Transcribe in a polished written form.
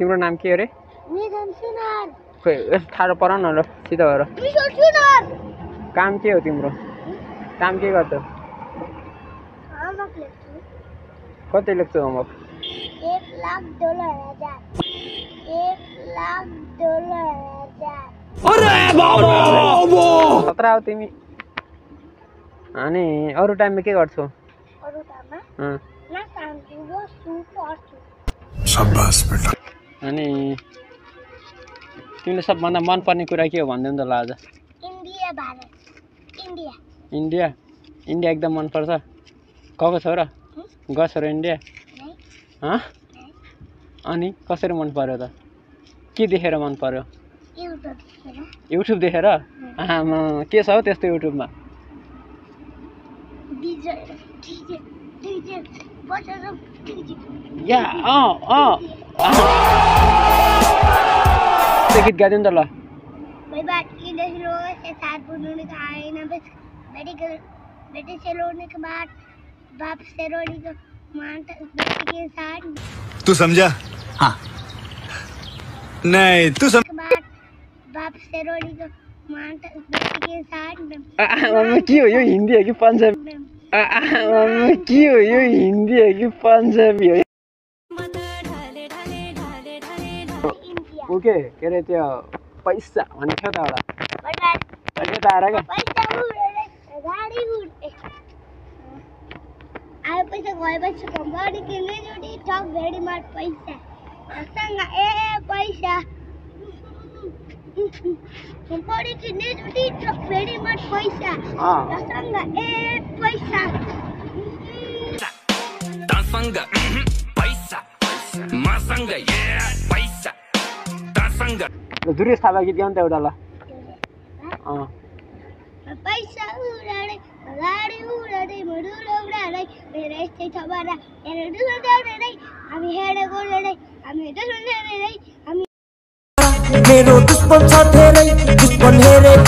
तिम्रो नाम के हो रे? निधन सुनार। खोइ थाहा पराउन ल सिधा भएर। निधन सुनार। काम के हो तिम्रो? काम के गर्छौ? होमवर्क लेख्छु। कति लेख्छौ होमवर्क? $1,00,000 $1,00,000 अरे बाबा 17 हो तिमी। अनि अरु टाइममा के गर्छौ? अरु टाइममा ना काम गर्छु पढ्छु। शाबास बेटा। अनि तिमीले सबभन्दा मन पर्ने कुरा के हो भनिदेऊ न ल आज। India Bharat. India. India India एकदम मन पर्छ। गएको छौ र? गएको र इन्डिया? अनि कसरी मन पर्यो त? के देखेर मन पर्यो? युट्युब देखेर? आमा के छ हौ त्यस्तो युट्युबमा? या त्यो गीत गाइदिउँ त ल। बेटे से रोने के बाद बाप से रोने के बेटे के साथ तू समझा? हाँ नहीं तू समझ बाप से रोने के बेटे के साथ के हो यो हिन्दी हो कि पन्जाबी? के हो यो हिन्दी हो कि पन्जाबी हो? ओके के अरे त्यो पैसा भन्ने थियो त एउटा यता आएर क्या गाडी उड्ने आयो पैसा गएपछि गाडी किन्ने जोडी टक भेडीमार्ट पैसा सँग पैसा गाडी किन्ने जोडी टक भेडीमार्ट पैसा सँग पैसा तासँग पैसा मसँग पैसा तासँग दुर्गेश थापा गीत गाउँ त एउटा ल। पैसा उडाडे गाडी उडाडे मडुलो उडाडे मेरो यस्तै छ बारा हेर दुलो जाने रे हामी हेडेको रे हामी हेडेको रे हामी मेरो दुश्मन छ धेरै दुश्मन हेरे